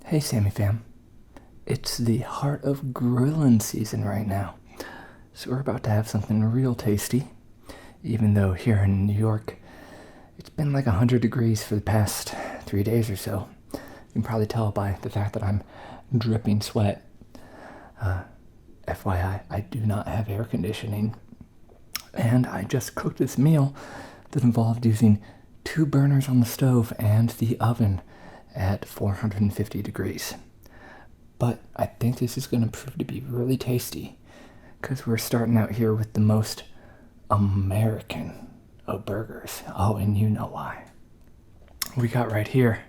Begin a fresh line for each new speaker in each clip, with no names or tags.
Hey Sammy fam, it's the heart of grilling season right now. So we're about to have something real tasty, even though here in New York it's been like 100 degrees for the past 3 days or so. You can probably tell by the fact that I'm dripping sweat. FYI, I do not have air conditioning. And I just cooked this meal that involved using 2 burners on the stove and the oven at 450 degrees. But I think this is going to prove to be really tasty because we're starting out here with the most American of burgers. Oh, and you know why. We got right here,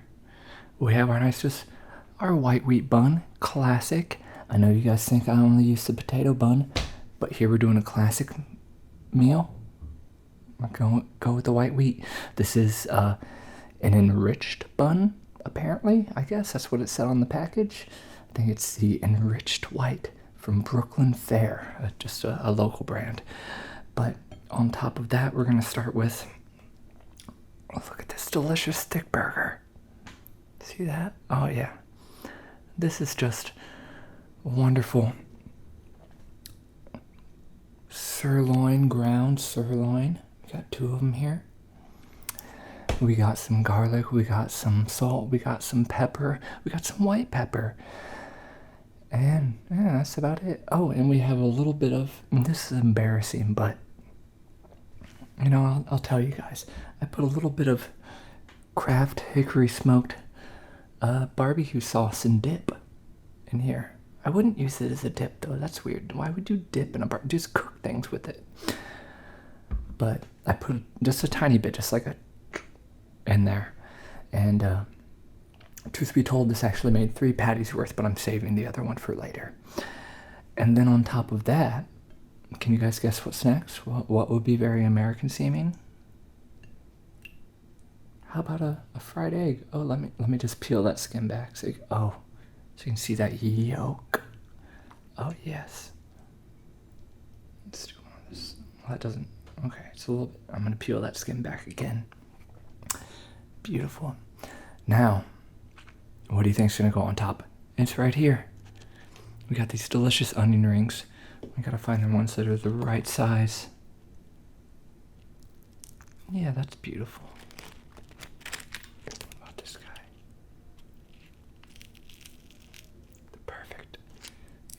we have our white wheat bun, classic. I know you guys think I only use the potato bun, but here we're doing a classic meal. We're go with the white wheat. This is an enriched bun, apparently. I guess that's what it said on the package. I think it's the enriched white from Brooklyn Fare, just a local brand. But on top of that, we're going to start with, oh, look at this delicious Thicc burger. See that? Oh, yeah. This is just wonderful. Sirloin, ground sirloin. We got 2 of them here. We got some garlic, we got some salt, we got some pepper, we got some white pepper. And yeah, that's about it. Oh, and we have a little bit of, and this is embarrassing, but you know, I'll tell you guys. I put a little bit of Kraft hickory smoked barbecue sauce and dip in here. I wouldn't use it as a dip though. That's weird. Why would you dip in a barbecue? Just cook things with it. But I put just a tiny bit, just like a in there. And truth be told, this actually made 3 patties worth, but I'm saving the other one for later. And then on top of that, can you guys guess what's next? What would be very American seeming? How about a fried egg? Oh, let me just peel that skin back. So so you can see that yolk. Oh yes. Let's do one of this. Well, that doesn't. Okay, it's a little bit. I'm gonna peel that skin back again. Beautiful. Now, what do you think's gonna go on top? It's right here. We got these delicious onion rings. We gotta find the ones that are the right size. Yeah, that's beautiful. What about this guy? Perfect.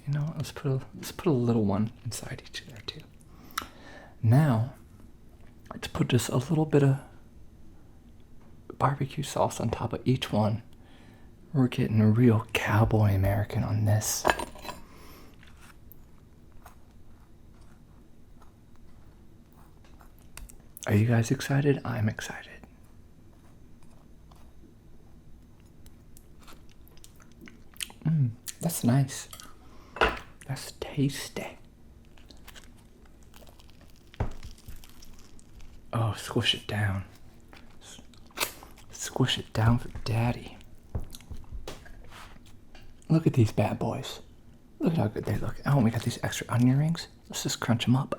You know, let's put a little one inside each of there too. Now, let's put just a little bit of barbecue sauce on top of each one. We're getting a real cowboy American on this. Are you guys excited? I'm excited. That's nice. That's tasty. Oh, squish it down. Squish it down for daddy. Look at these bad boys. Look at how good they look. Oh, we got these extra onion rings. Let's just crunch them up.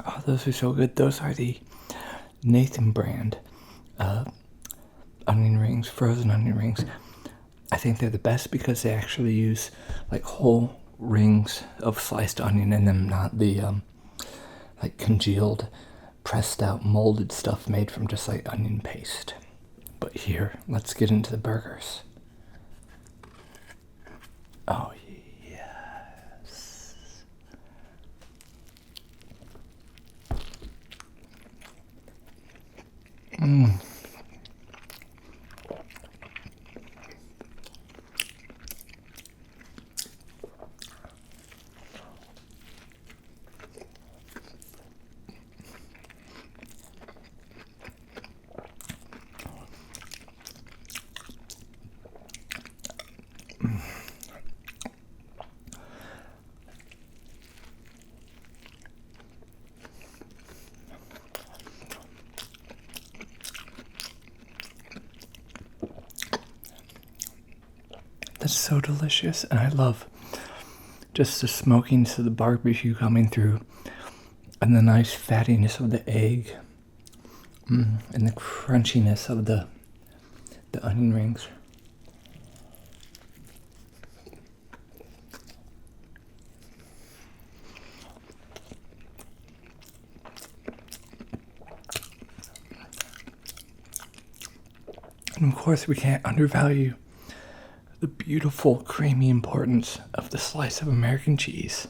Oh, those are so good. Those are the Nathan brand onion rings, frozen onion rings. I think they're the best because they actually use like whole rings of sliced onion in them, not the like congealed, pressed out, molded stuff made from just like onion paste. But here, let's get into the burgers. Oh, yes. It's so delicious, and I love just the smokiness of the barbecue coming through, and the nice fattiness of the egg, and the crunchiness of the onion rings. And of course, we can't undervalue the beautiful, creamy importance of the slice of American cheese.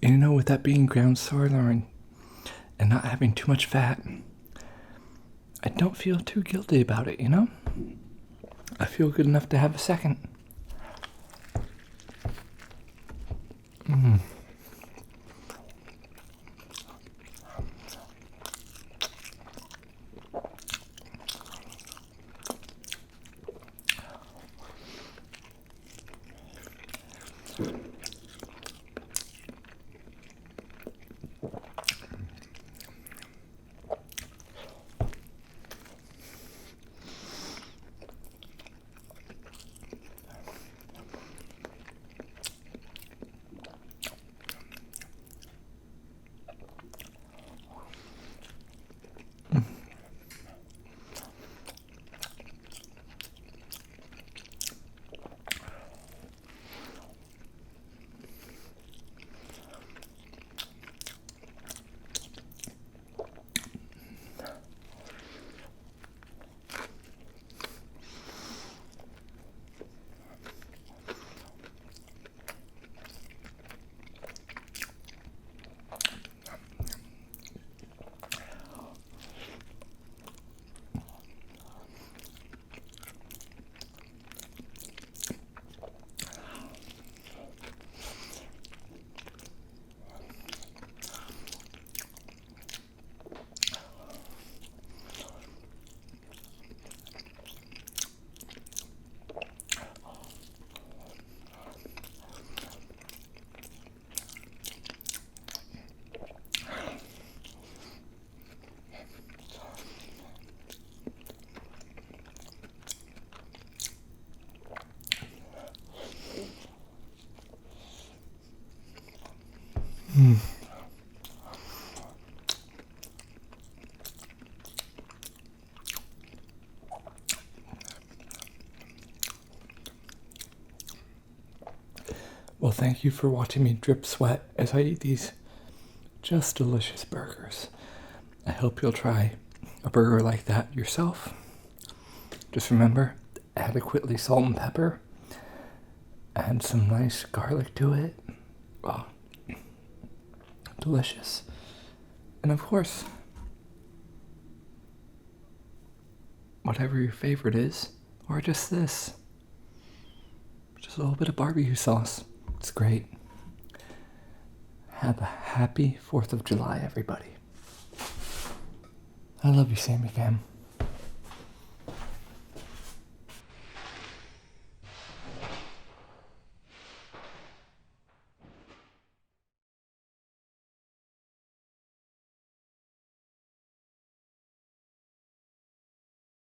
And you know, with that being ground sirloin and not having too much fat, I don't feel too guilty about it, you know? I feel good enough to have a second. Well, thank you for watching me drip sweat as I eat these just delicious burgers. I hope you'll try a burger like that yourself. Just remember, adequately salt and pepper. Add some nice garlic to it. Oh, delicious. And of course, whatever your favorite is, or just this. Just a little bit of barbecue sauce. It's great. Have a happy 4th of July, everybody. I love you, Sammy Fam.